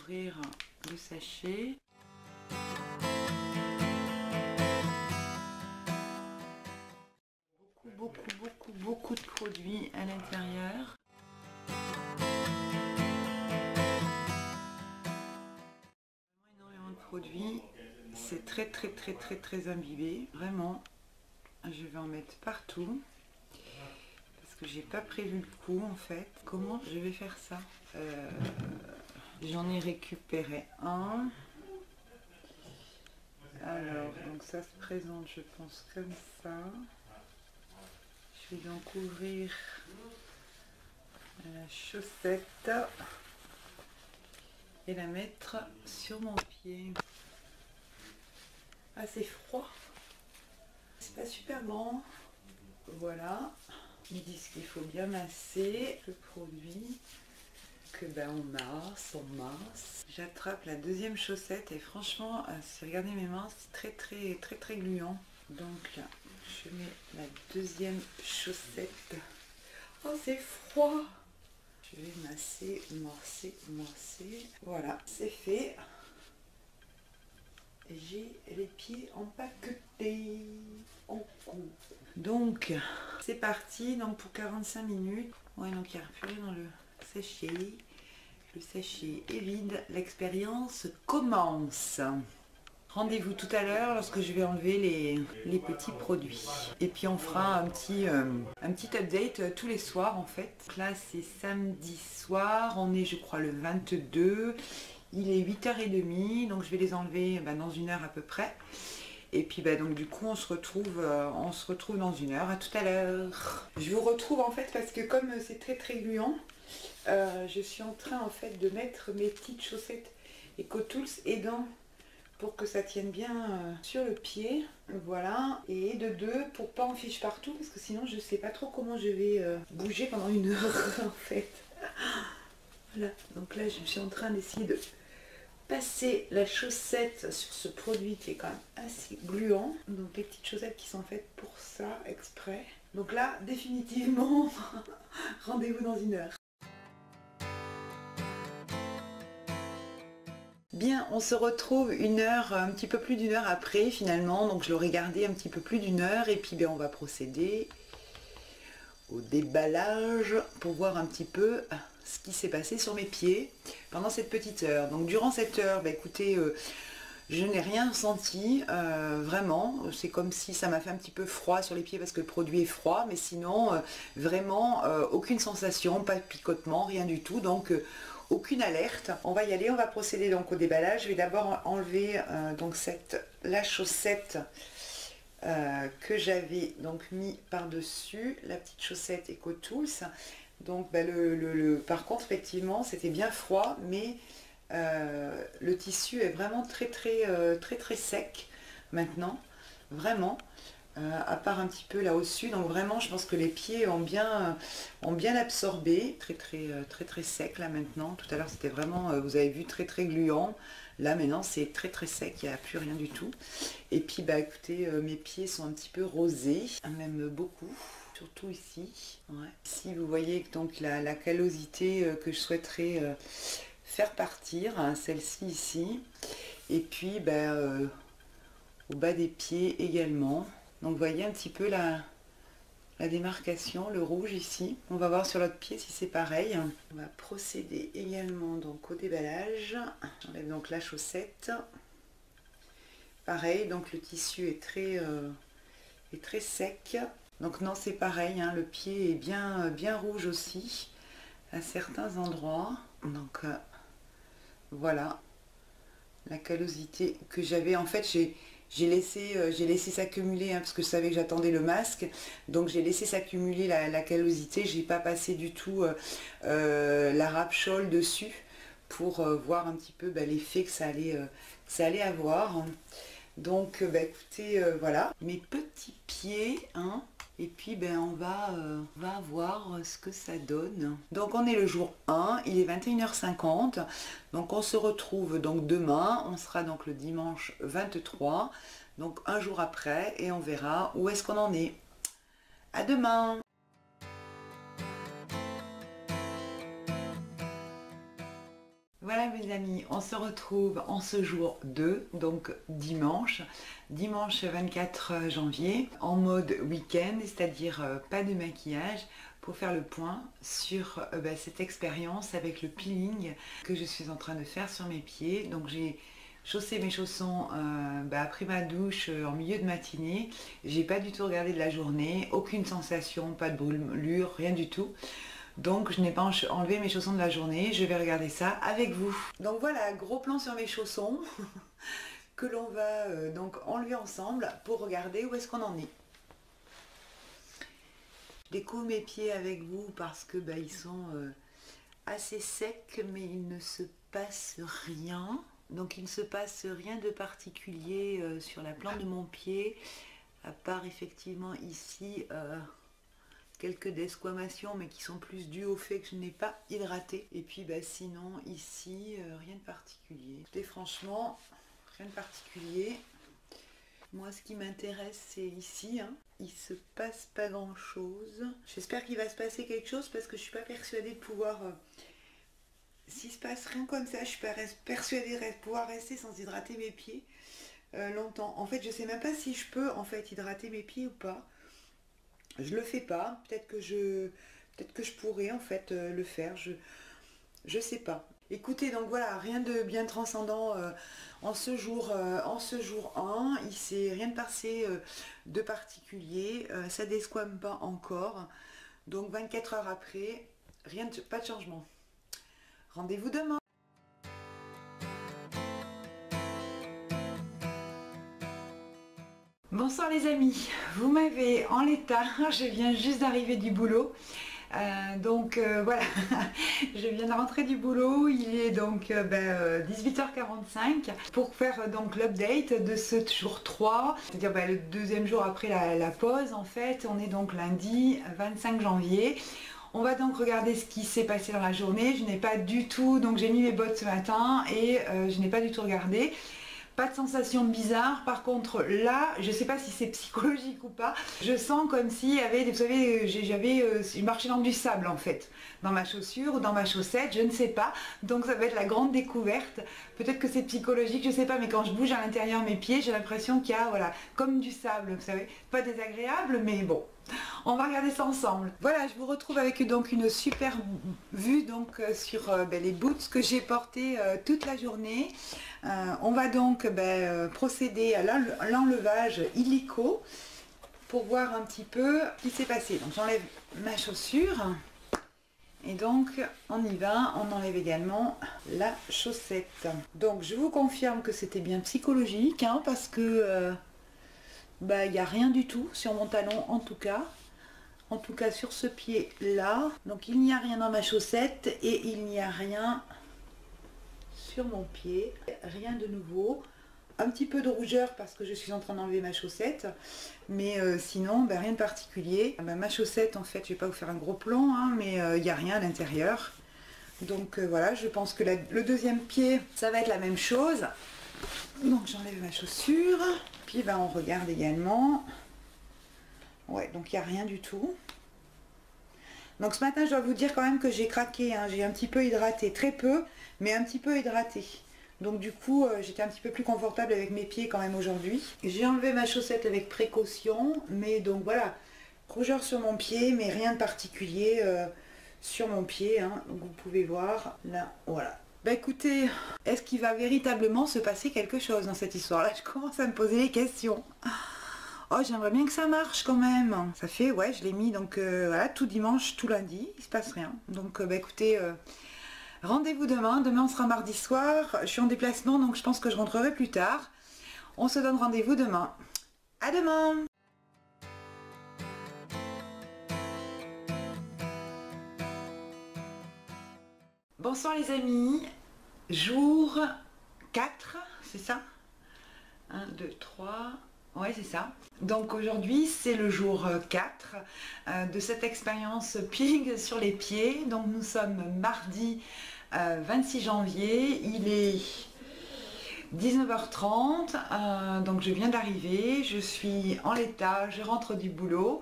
ouvrir le sachet. Beaucoup de produits à l'intérieur. Énormément de produits. C'est très imbibé. Vraiment, je vais en mettre partout. Parce que j'ai pas prévu le coup en fait. Comment je vais faire ça? J'en ai récupéré un. Alors, donc ça se présente, je pense, comme ça. Je vais donc ouvrir la chaussette et la mettre sur mon pied. Ah, c'est froid. C'est pas super grand. Voilà. Ils disent qu'il faut bien masser le produit. Que ben on masse. J'attrape la deuxième chaussette et franchement, si vous regardez mes mains, c'est très gluant. Donc là, je mets la deuxième chaussette. Oh, c'est froid. Je vais masser, morcer. Voilà, c'est fait. J'ai les pieds empaquetés en coup. Donc, c'est parti. Donc pour 45 minutes. Ouais, donc il n'y a plus rien dans le sachet. Le sachet est vide. L'expérience commence. Rendez-vous tout à l'heure lorsque je vais enlever les petits produits. Et puis on fera un petit update tous les soirs en fait. Donc là c'est samedi soir, on est je crois le 22. Il est 8h30, donc je vais les enlever dans 1 heure à peu près. Et puis donc du coup on se retrouve dans 1 heure. À tout à l'heure. Je vous retrouve en fait parce que comme c'est très gluant, je suis en train en fait de mettre mes petites chaussettes EcoTools aidant pour que ça tienne bien sur le pied. Voilà. Et de deux pour pas en fiche partout parce que sinon je sais pas trop comment je vais bouger pendant 1 heure en fait. Voilà. Donc là je suis en train d'essayer de passer la chaussette sur ce produit qui est quand même assez gluant. Donc les petites chaussettes qui sont faites pour ça exprès. Donc là définitivement rendez-vous dans 1 heure. Bien, on se retrouve 1 heure, un petit peu plus d'1 heure après finalement, donc je l'aurais gardé un petit peu plus d'1 heure et puis on va procéder au déballage pour voir un petit peu ce qui s'est passé sur mes pieds pendant cette petite heure. Donc durant cette heure, écoutez, je n'ai rien ressenti, vraiment, c'est comme si ça m'a fait un petit peu froid sur les pieds parce que le produit est froid, mais sinon vraiment aucune sensation, pas de picotement, rien du tout, donc aucune alerte. On va y aller, on va procéder donc au déballage. Je vais d'abord enlever donc la chaussette que j'avais donc mis par dessus, la petite chaussette EcoTools. Donc par contre effectivement c'était bien froid, mais le tissu est vraiment très sec maintenant, vraiment. À part un petit peu là au-dessus, donc vraiment je pense que les pieds ont bien absorbé, très sec là maintenant. Tout à l'heure c'était vraiment, vous avez vu, très gluant. Là maintenant c'est très sec, il n'y a plus rien du tout. Et puis écoutez, mes pieds sont un petit peu rosés, même beaucoup, surtout ici. Ouais. Ici vous voyez donc la callosité que je souhaiterais faire partir, hein, celle-ci ici. Et puis au bas des pieds également. Donc vous voyez un petit peu la démarcation, le rouge ici. On va voir sur l'autre pied si c'est pareil. On va procéder également donc au déballage. J'enlève donc la chaussette. Pareil, donc le tissu est très sec. Donc non, c'est pareil, hein, le pied est bien rouge aussi à certains endroits. Donc voilà la callosité que j'avais. En fait j'ai laissé s'accumuler, hein, parce que je savais que j'attendais le masque, donc j'ai laissé s'accumuler la callosité. J'ai pas passé du tout la râpe-chole dessus pour voir un petit peu l'effet que ça allait avoir. Donc écoutez, voilà mes petits pieds, hein. Et puis on va voir ce que ça donne. Donc on est le jour 1, il est 21h50. Donc on se retrouve donc demain. On sera donc le dimanche 23. Donc un jour après et on verra où est-ce qu'on en est. À demain! Voilà mes amis, on se retrouve en ce jour 2, donc dimanche 24 janvier, en mode week-end, c'est-à-dire pas de maquillage, pour faire le point sur cette expérience avec le peeling que je suis en train de faire sur mes pieds. Donc j'ai chaussé mes chaussons après ma douche en milieu de matinée. J'ai pas du tout regardé de la journée, aucune sensation, pas de brûlure, rien du tout. Donc je n'ai pas enlevé mes chaussons de la journée, je vais regarder ça avec vous. Donc voilà, gros plan sur mes chaussons que l'on va donc enlever ensemble pour regarder où est-ce qu'on en est. Je découvre mes pieds avec vous parce que ils sont assez secs, mais il ne se passe rien. Donc il ne se passe rien de particulier sur la plante de mon pied, à part effectivement ici quelques desquamations, mais qui sont plus dues au fait que je n'ai pas hydraté. Et puis sinon ici rien de particulier. Et franchement rien de particulier. Moi ce qui m'intéresse c'est ici, il se passe pas grand chose. J'espère qu'il va se passer quelque chose parce que je suis pas persuadée de pouvoir s'il se passe rien comme ça, je suis pas persuadée de pouvoir rester sans hydrater mes pieds longtemps. En fait je sais même pas si je peux en fait hydrater mes pieds ou pas. Je le fais pas, peut-être que je pourrais en fait le faire, je sais pas. Écoutez, donc voilà, rien de bien transcendant en ce jour 1, il s'est rien de passé de particulier, ça desquame pas encore, donc 24 heures après, pas de changement. Rendez-vous demain. Bonsoir les amis, vous m'avez en l'état, je viens juste d'arriver du boulot, voilà, je viens de rentrer du boulot, il est donc 18h45 pour faire donc l'update de ce jour 3, c'est-à-dire le deuxième jour après la pause en fait, on est donc lundi 25 janvier. On va donc regarder ce qui s'est passé dans la journée, je n'ai pas du tout, donc j'ai mis mes bottes ce matin et je n'ai pas du tout regardé. Pas de sensation bizarre, par contre là, je sais pas si c'est psychologique ou pas, je sens comme s'il y avait, vous savez, je marchais dans du sable en fait, dans ma chaussure ou dans ma chaussette, je ne sais pas, donc ça va être la grande découverte, peut-être que c'est psychologique, je sais pas, mais quand je bouge à l'intérieur mes pieds, j'ai l'impression qu'il y a, voilà, comme du sable, vous savez, pas désagréable, mais bon. On va regarder ça ensemble. Voilà, je vous retrouve avec donc une super vue donc sur les boots que j'ai portés toute la journée. On va donc procéder à l'enlevage illico pour voir un petit peu ce qui s'est passé. Donc j'enlève ma chaussure et donc on y va. On enlève également la chaussette. Donc je vous confirme que c'était bien psychologique parce que il n'y a rien du tout sur mon talon en tout cas sur ce pied là, donc il n'y a rien dans ma chaussette et il n'y a rien sur mon pied, rien de nouveau, un petit peu de rougeur parce que je suis en train d'enlever ma chaussette, mais sinon rien de particulier. Ma chaussette en fait, je vais pas vous faire un gros plan mais il n'y a rien à l'intérieur, donc voilà, je pense que le deuxième pied ça va être la même chose. Donc j'enlève ma chaussure, puis on regarde également. Ouais, donc il n'y a rien du tout. Donc ce matin je dois vous dire quand même que j'ai craqué, j'ai un petit peu hydraté, très peu, mais un petit peu hydraté. Donc du coup j'étais un petit peu plus confortable avec mes pieds quand même aujourd'hui. J'ai enlevé ma chaussette avec précaution, mais donc voilà, rougeur sur mon pied, mais rien de particulier sur mon pied, donc vous pouvez voir, là, voilà. Écoutez, est-ce qu'il va véritablement se passer quelque chose dans cette histoire-là? Je commence à me poser des questions. Oh, j'aimerais bien que ça marche quand même. Ça fait, ouais, je l'ai mis donc voilà, tout dimanche, tout lundi, il se passe rien. Donc écoutez, rendez-vous demain. Demain on sera mardi soir. Je suis en déplacement donc je pense que je rentrerai plus tard. On se donne rendez-vous demain. À demain. Bonsoir les amis, jour 4, c'est ça? 1, 2, 3, ouais c'est ça. Donc aujourd'hui c'est le jour 4 de cette expérience peeling sur les pieds. Donc nous sommes mardi 26 janvier, il est 19h30, donc je viens d'arriver, je suis en l'état, je rentre du boulot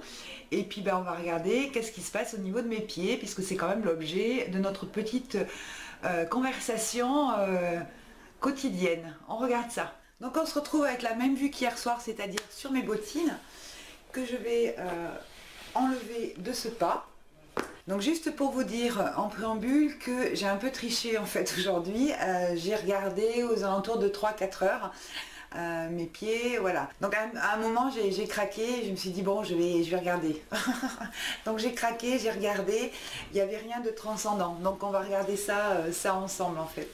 et puis on va regarder qu'est-ce qui se passe au niveau de mes pieds puisque c'est quand même l'objet de notre petite conversation quotidienne. On regarde ça. Donc on se retrouve avec la même vue qu'hier soir, c'est-à-dire sur mes bottines, que je vais enlever de ce pas. Donc juste pour vous dire en préambule que j'ai un peu triché en fait aujourd'hui, j'ai regardé aux alentours de 3-4 heures mes pieds, voilà. Donc à un moment j'ai craqué, je me suis dit bon je vais regarder. Donc j'ai craqué, j'ai regardé, il n'y avait rien de transcendant. Donc on va regarder ça ensemble en fait.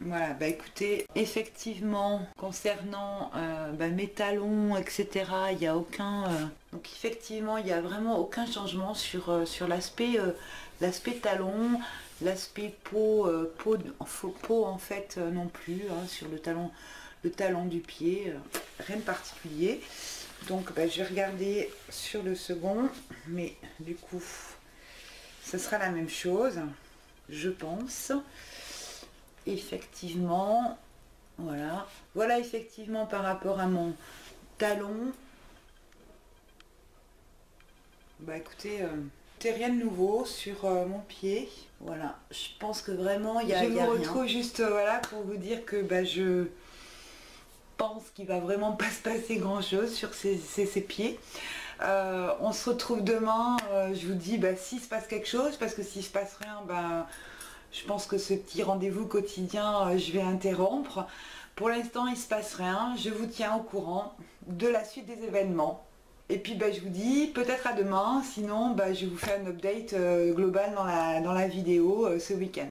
Voilà, bah écoutez, effectivement, concernant mes talons, etc., il n'y a aucun... donc effectivement, il n'y a vraiment aucun changement sur l'aspect talon, l'aspect peau en fait non plus, hein, sur le talon du pied, rien de particulier. Donc bah, je vais regarder sur le second, mais du coup, ce sera la même chose, je pense. Effectivement, voilà effectivement par rapport à mon talon, bah écoutez, c'est rien de nouveau sur mon pied. Voilà, je pense que vraiment il y a, je me retrouve juste voilà pour vous dire que bah, je pense qu'il va vraiment pas se passer grand chose sur ces pieds. On se retrouve demain, je vous dis bah, s'il se passe quelque chose, parce que s'il se passe rien, bah je pense que ce petit rendez-vous quotidien, je vais interrompre. Pour l'instant, il ne se passe rien. Je vous tiens au courant de la suite des événements. Et puis, je vous dis peut-être à demain. Sinon, je vous fais un update global dans la vidéo ce week-end.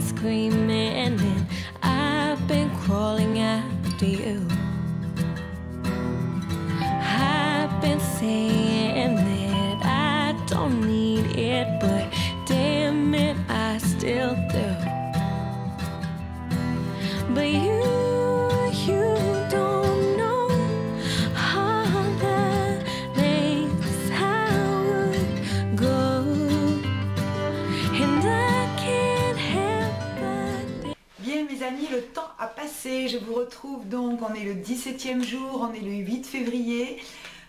Screaming and I've been crawling after you. I've been saying that I don't need it, but damn it, I still do. But you don't know all the lengths I would go, and I can't help. Bien mes amis, le temps a passé, je vous retrouve donc, on est le 17e jour, on est le 8 février.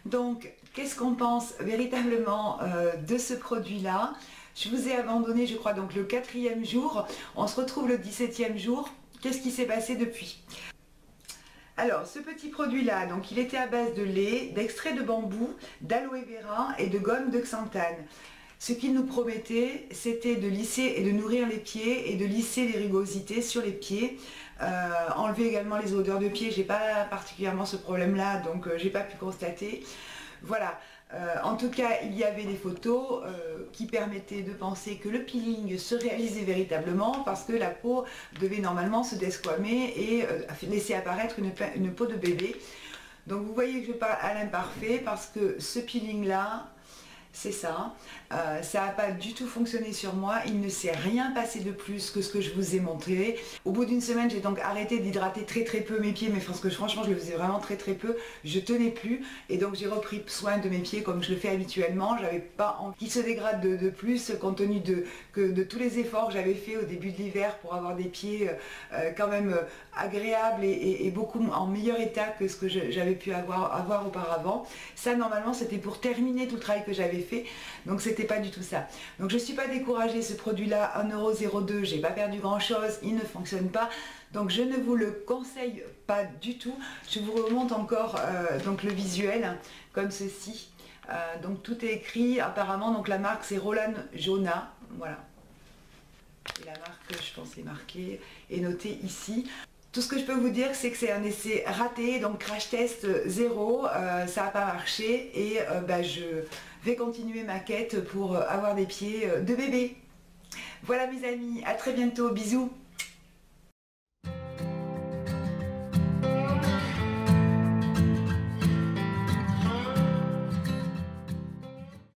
Donc qu'est-ce qu'on pense véritablement de ce produit-là? Je vous ai abandonné, je crois, donc le 4e jour. On se retrouve le 17e jour. Qu'est-ce qui s'est passé depuis? Alors, ce petit produit-là, donc il était à base de lait, d'extrait de bambou, d'aloe vera et de gomme de xanthane. Ce qu'il nous promettait, c'était de lisser et de nourrir les pieds et de lisser les rugosités sur les pieds. Enlever également les odeurs de pieds, j'ai pas particulièrement ce problème-là, donc j'ai pas pu constater. Voilà. En tout cas, il y avait des photos qui permettaient de penser que le peeling se réalisait véritablement parce que la peau devait normalement se desquamer et laisser apparaître une peau de bébé. Donc vous voyez que je parle à l'imparfait parce que ce peeling là, c'est ça, ça n'a pas du tout fonctionné sur moi, il ne s'est rien passé de plus que ce que je vous ai montré. Au bout d'une semaine, j'ai donc arrêté d'hydrater très peu mes pieds, mais parce que franchement je le faisais vraiment très peu, je tenais plus et donc j'ai repris soin de mes pieds comme je le fais habituellement. J'avais pas envie qu'ils se dégradent de plus compte tenu de tous les efforts que j'avais fait au début de l'hiver pour avoir des pieds quand même agréables et beaucoup en meilleur état que ce que j'avais pu avoir auparavant. Ça normalement c'était pour terminer tout le travail que j'avais fait, donc c'était pas du tout ça. Donc je suis pas découragée, ce produit là 1,02 €, j'ai pas perdu grand chose, il ne fonctionne pas, donc je ne vous le conseille pas du tout. Je vous remonte encore donc le visuel hein, comme ceci. Donc tout est écrit apparemment, donc la marque c'est Roland Jona, voilà, et la marque je pense est marquée et notée ici. Tout ce que je peux vous dire, c'est que c'est un essai raté, donc crash test 0, ça n'a pas marché et je vais continuer ma quête pour avoir des pieds de bébé. Voilà mes amis, à très bientôt, bisous.